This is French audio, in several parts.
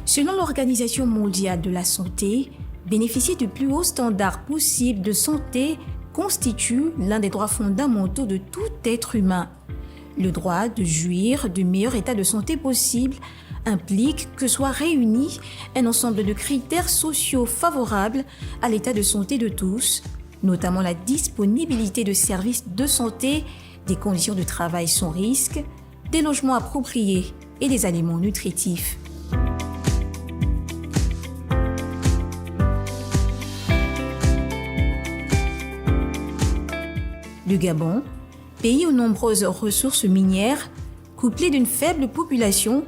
Selon l'Organisation mondiale de la santé, bénéficier du plus haut standard possible de santé constitue l'un des droits fondamentaux de tout être humain. Le droit de jouir du meilleur état de santé possible implique que soient réunis un ensemble de critères sociaux favorables à l'état de santé de tous, notamment la disponibilité de services de santé, des conditions de travail sans risque, des logements appropriés et des aliments nutritifs. Le Gabon, pays aux nombreuses ressources minières, couplé d'une faible population,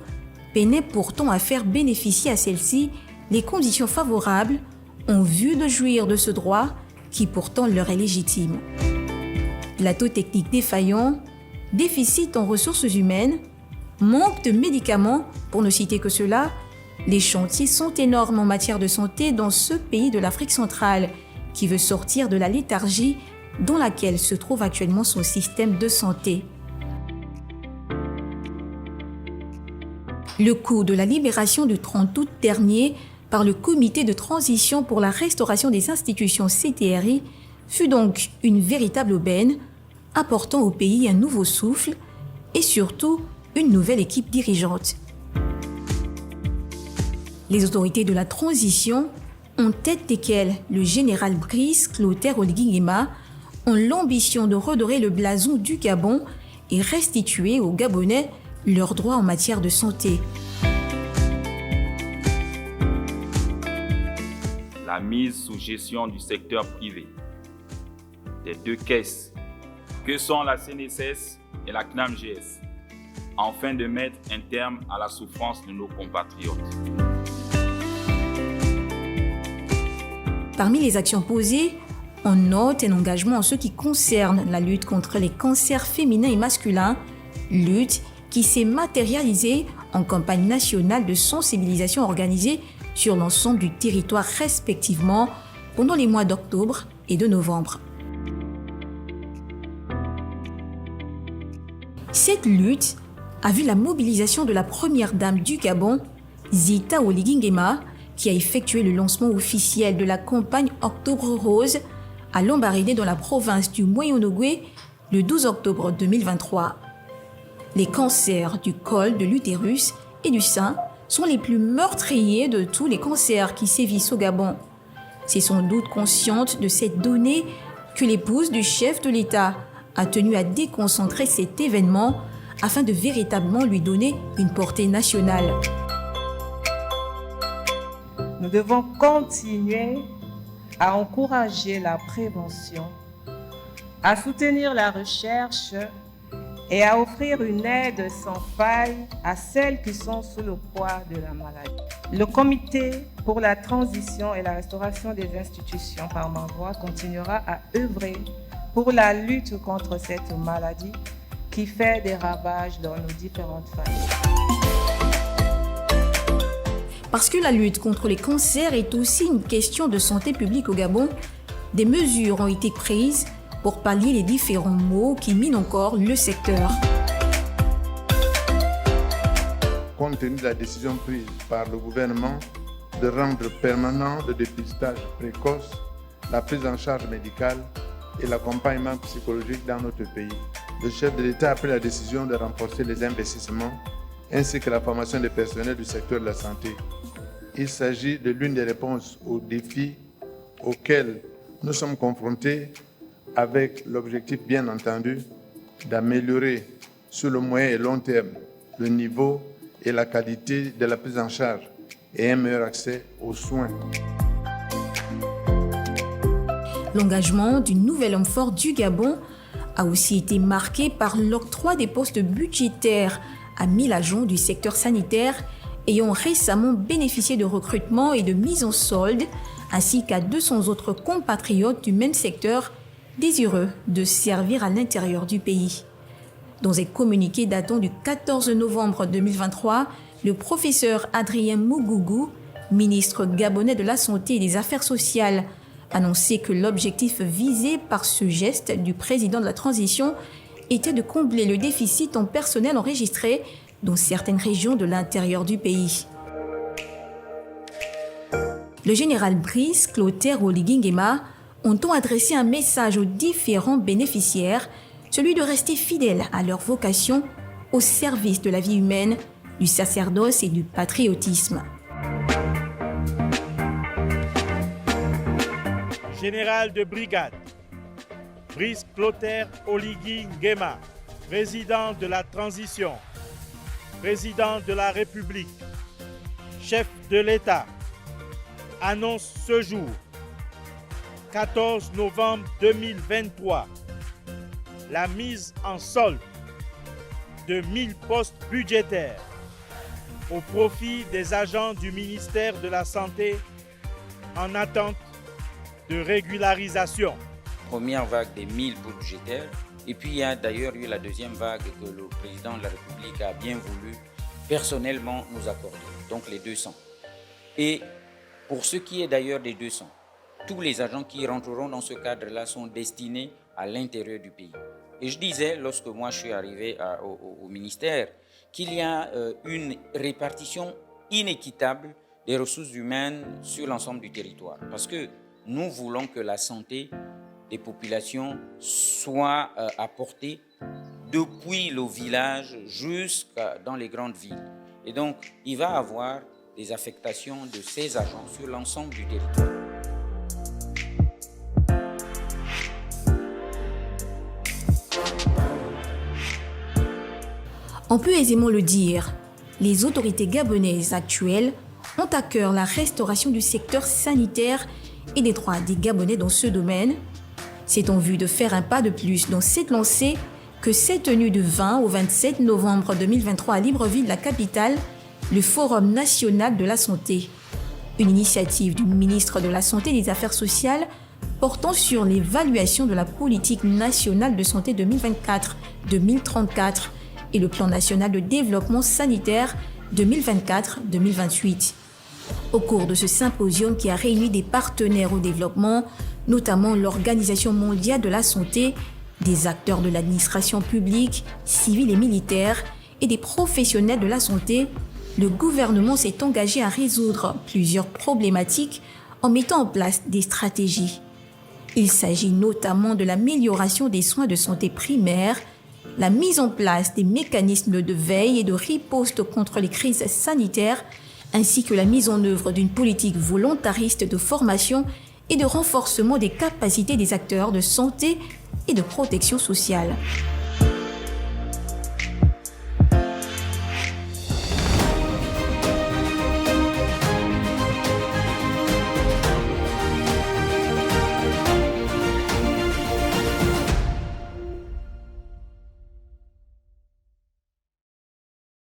peinait pourtant à faire bénéficier à celle-ci les conditions favorables en vue de jouir de ce droit qui pourtant leur est légitime. Plateau technique défaillant, déficit en ressources humaines, manque de médicaments, pour ne citer que cela, les chantiers sont énormes en matière de santé dans ce pays de l'Afrique centrale qui veut sortir de la léthargie dans laquelle se trouve actuellement son système de santé. Le coup de la libération du 30 août dernier par le Comité de transition pour la restauration des institutions CTRI fut donc une véritable aubaine, apportant au pays un nouveau souffle et surtout une nouvelle équipe dirigeante. Les autorités de la transition, en tête desquelles le général Brice Clotaire Oligui Nguema, ont l'ambition de redorer le blason du Gabon et restituer aux Gabonais leurs droits en matière de santé. La mise sous gestion du secteur privé des deux caisses que sont la CNSS et la CNAMGS, afin de mettre un terme à la souffrance de nos compatriotes. Parmi les actions posées, on note un engagement en ce qui concerne la lutte contre les cancers féminins et masculins, lutte qui s'est matérialisée en campagne nationale de sensibilisation organisée sur l'ensemble du territoire respectivement pendant les mois d'octobre et de novembre. Cette lutte a vu la mobilisation de la première dame du Gabon, Zita Oligui Nguema, qui a effectué le lancement officiel de la campagne Octobre Rose à Lambaréné dans la province du Moyen-Ogooué le 12 octobre 2023. Les cancers du col de l'utérus et du sein sont les plus meurtriers de tous les cancers qui sévissent au Gabon. C'est sans doute consciente de cette donnée que l'épouse du chef de l'État a tenu à déconcentrer cet événement afin de véritablement lui donner une portée nationale. Nous devons continuer à encourager la prévention, à soutenir la recherche et à offrir une aide sans faille à celles qui sont sous le poids de la maladie. Le Comité pour la transition et la restauration des institutions par ma voix continuera à œuvrer pour la lutte contre cette maladie qui fait des ravages dans nos différentes familles. Parce que la lutte contre les cancers est aussi une question de santé publique au Gabon, des mesures ont été prises pour pallier les différents maux qui minent encore le secteur. Compte tenu de la décision prise par le gouvernement de rendre permanent le dépistage précoce, la prise en charge médicale et l'accompagnement psychologique dans notre pays, le chef de l'État a pris la décision de renforcer les investissements ainsi que la formation des personnels du secteur de la santé. Il s'agit de l'une des réponses aux défis auxquels nous sommes confrontés avec l'objectif, bien entendu, d'améliorer sur le moyen et long terme le niveau et la qualité de la prise en charge et un meilleur accès aux soins. L'engagement du nouvel homme fort du Gabon a aussi été marqué par l'octroi des postes budgétaires à 1000 agents du secteur sanitaire ayant récemment bénéficié de recrutement et de mise en solde, ainsi qu'à 200 autres compatriotes du même secteur désireux de servir à l'intérieur du pays. Dans un communiqué datant du 14 novembre 2023, le professeur Adrien Mougougou, ministre gabonais de la Santé et des Affaires sociales, annonçait que l'objectif visé par ce geste du président de la transition était de combler le déficit en personnel enregistré dans certaines régions de l'intérieur du pays. le général Brice Clotaire Oligui Nguema ont adressé un message aux différents bénéficiaires, celui de rester fidèles à leur vocation au service de la vie humaine, du sacerdoce et du patriotisme. Général de brigade, Brice Clotaire Oligui Nguema, président de la transition, président de la République, chef de l'État, annonce ce jour, 14 novembre 2023, la mise en solde de 1000 postes budgétaires au profit des agents du ministère de la Santé en attente de régularisation. Première vague des 1000 postes budgétaires, et puis il y a d'ailleurs eu la deuxième vague que le président de la République a bien voulu personnellement nous accorder, donc les 200. Et pour ce qui est d'ailleurs des 200, tous les agents qui rentreront dans ce cadre-là sont destinés à l'intérieur du pays. Et je disais, lorsque moi je suis arrivé au ministère, qu'il y a une répartition inéquitable des ressources humaines sur l'ensemble du territoire. Parce que nous voulons que la santé des populations soit apportée depuis le village jusqu'à dans les grandes villes. Et donc, il va y avoir des affectations de ces agents sur l'ensemble du territoire. On peut aisément le dire, les autorités gabonaises actuelles ont à cœur la restauration du secteur sanitaire et des droits des Gabonais dans ce domaine. C'est en vue de faire un pas de plus dans cette lancée que s'est tenu du 20 au 27 novembre 2023 à Libreville, la capitale, le Forum national de la santé. Une initiative du ministre de la Santé et des Affaires sociales portant sur l'évaluation de la politique nationale de santé 2024-2034 et le plan national de développement sanitaire 2024-2028. Au cours de ce symposium qui a réuni des partenaires au développement, notamment l'Organisation mondiale de la santé, des acteurs de l'administration publique, civile et militaire, et des professionnels de la santé, le gouvernement s'est engagé à résoudre plusieurs problématiques en mettant en place des stratégies. Il s'agit notamment de l'amélioration des soins de santé primaires, la mise en place des mécanismes de veille et de riposte contre les crises sanitaires, ainsi que la mise en œuvre d'une politique volontariste de formation et de renforcement des capacités des acteurs de santé et de protection sociale.